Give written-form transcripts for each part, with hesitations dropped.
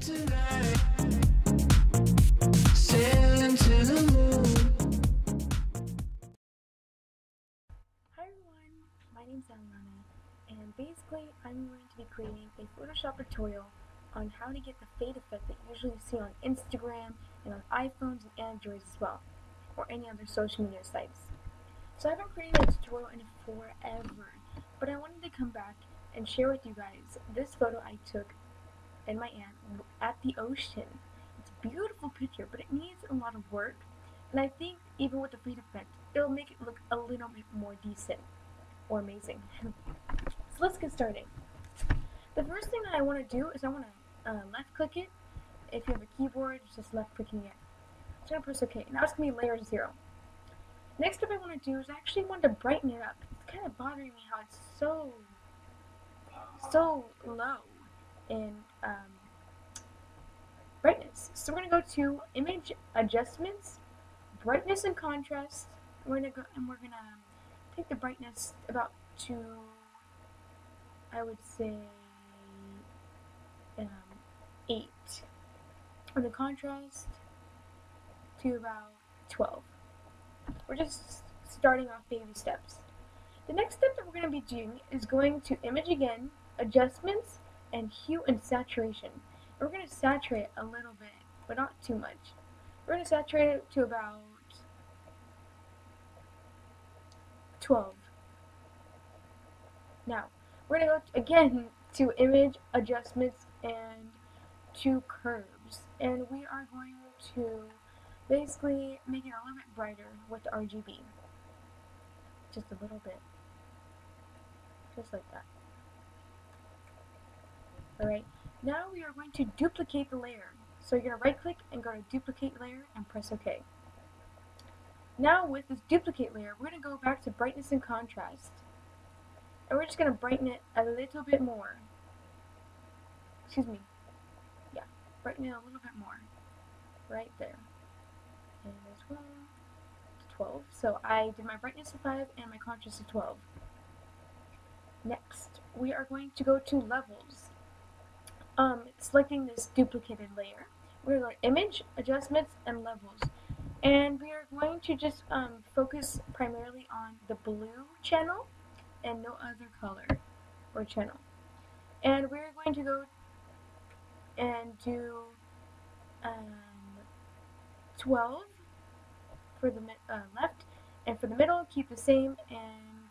tonight, sailing to the moon. Hi everyone, my name is Aliana, and basically I'm going to be creating a Photoshop tutorial on how to get the fade effect that you usually see on Instagram and on iPhones and Androids as well, or any other social media sites. So I've been creating a tutorial in forever, but I wanted to come back and share with you guys this photo I took and my aunt at the ocean. It's a beautiful picture, but it needs a lot of work, and I think even with the fade effect, it'll make it look a little bit more decent or amazing. So let's get started. The first thing that I want to do is I want to left click it. If you have a keyboard, it's just left clicking it. So I'm going to press OK. Now it's going to be layer 0. Next up I want to do is I actually want to brighten it up. It's kind of bothering me how it's so low in brightness. So we're going to go to Image Adjustments, Brightness and Contrast. We're going to take the brightness about to, I would say, 8. And the contrast to about 12. We're just starting off baby steps. The next step that we're going to be doing is going to Image again, Adjustments, and Hue and Saturation. And we're going to saturate it a little bit, but not too much. We're going to saturate it to about 12. Now, we're going to go again to Image, Adjustments, and to Curves. And we are going to basically make it a little bit brighter with the RGB. Just a little bit. Just like that. Alright, now we are going to duplicate the layer. So you're going to right click and go to Duplicate Layer and press OK. Now with this duplicate layer, we're going to go back to Brightness and Contrast. And we're just going to brighten it a little bit more. Excuse me. Yeah, brighten it a little bit more. Right there. And this one to 12. So I did my brightness to 5 and my contrast to 12. Next, we are going to go to Levels. Selecting this duplicated layer. We're going to go to Image, Adjustments, and Levels. And we are going to just focus primarily on the blue channel and no other color or channel. And we're going to go and do 12 for the left, and for the middle keep the same, and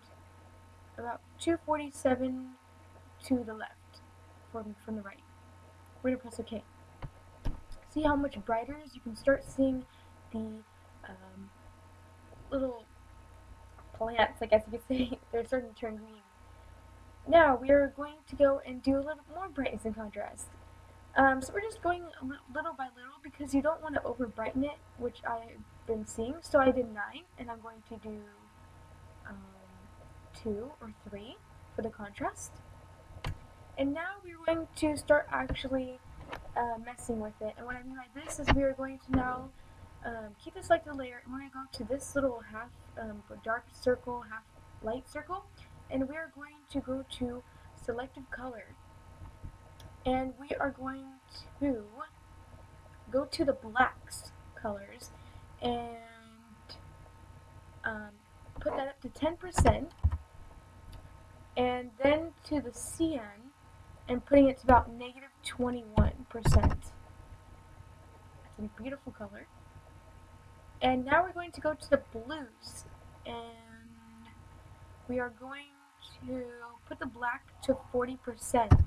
about 247 to the left from the right. We're going to press OK. See how much brighter it is? You can start seeing the little plants, I guess you could say. They're starting to turn green. Now we are going to go and do a little bit more brightness and contrast. So we're just going little by little because you don't want to over brighten it, which I've been seeing. So I did 9, and I'm going to do 2 or 3 for the contrast. And now we're going to start actually messing with it. And what I mean by this is we are going to now keep the selected layer, and we're going to go to this little half dark circle, half light circle, and we are going to go to Selective Color. And we are going to go to the blacks colors and put that up to 10%, and then to the cyan and putting it to about negative 21%. It's a beautiful color. And now we're going to go to the blues, and we are going to put the black to 40%.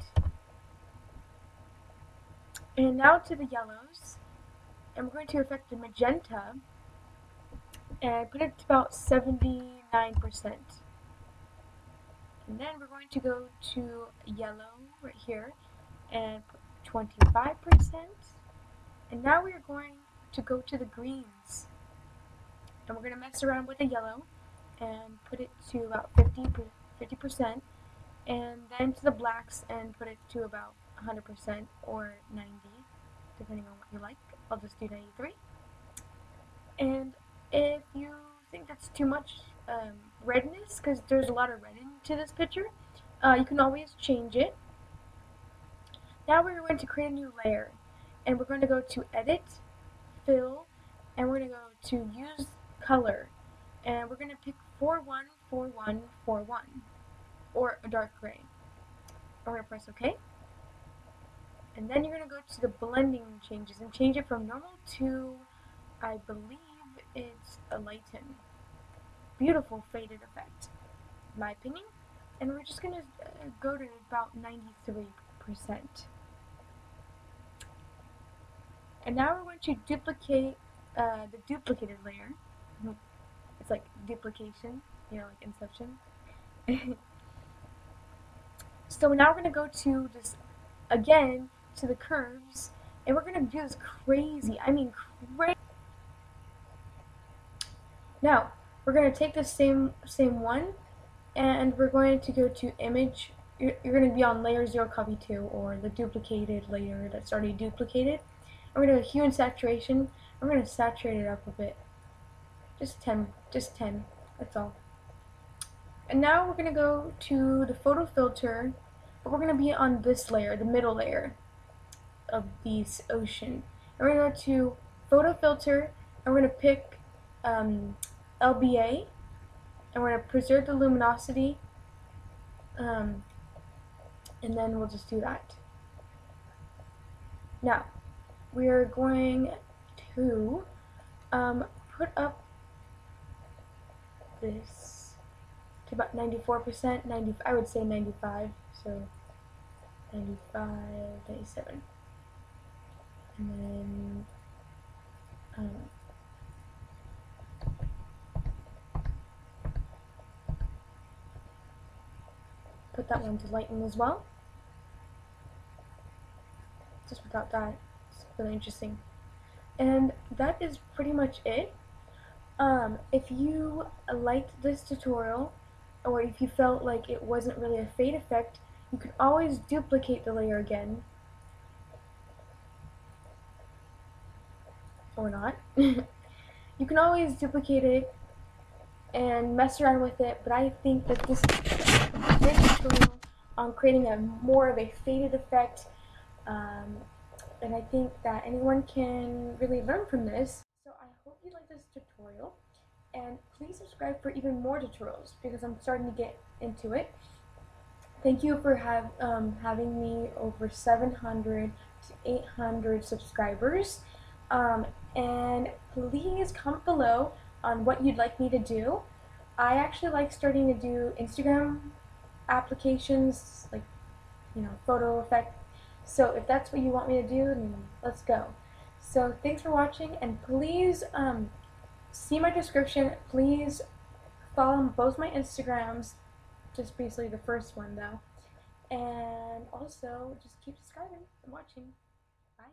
And now to the yellows, and we're going to affect the magenta and put it to about 79%. And then we're going to go to yellow right here and put 25%. And now we are going to go to the greens, and we're going to mess around with the yellow and put it to about 50%, and then to the blacks and put it to about 100% or 90, depending on what you like. I'll just do 93. And if you think that's too much redness, because there's a lot of red into this picture, you can always change it. Now we're going to create a new layer. and we're going to go to Edit, Fill, and we're going to go to Use Color, and we're going to pick 414141, or a dark gray. We're going to press OK, and then you're going to go to the blending changes and change it from normal to, I believe it's a lighten. Beautiful faded effect, in my opinion. And we're just going to go to about 93%. And now we're going to duplicate the duplicated layer. It's like duplication, you know, like Inception. So now we're going to go to this, again, to the curves, and we're going to do this crazy, I mean crazy. Now, we're going to take the same one, and we're going to go to image. You're going to be on layer 0 copy 2, or the duplicated layer that's already duplicated. And we're going to hue and saturation. I'm going to saturate it up a bit. Just 10, that's all. And now we're going to go to the photo filter, but we're going to be on this layer, the middle layer of this ocean. And we're going to go to photo filter, and we're going to pick LBA, and we're going to preserve the luminosity, and then we'll just do that. Now, we are going to put up this to about 94%, I would say 95, so 95, 97, and then put that one to lighten as well, just without that. It's really interesting. And that is pretty much it. If you liked this tutorial, or if you felt like it wasn't really a fade effect, you can always duplicate the layer again. Or not. You can always duplicate it and mess around with it, but I think that this is a great tutorial on creating a more of a faded effect, and I think that anyone can really learn from this. So I hope you like this tutorial, and please subscribe for even more tutorials because I'm starting to get into it. Thank you for having me over 700 to 800 subscribers, and please comment below on what you'd like me to do. I actually like starting to do Instagram applications, like, you know, photo effect. So if that's what you want me to do, then let's go. So thanks for watching, and please see my description. Please follow both my Instagrams, just basically the first one though. And also just keep subscribing and watching. Bye.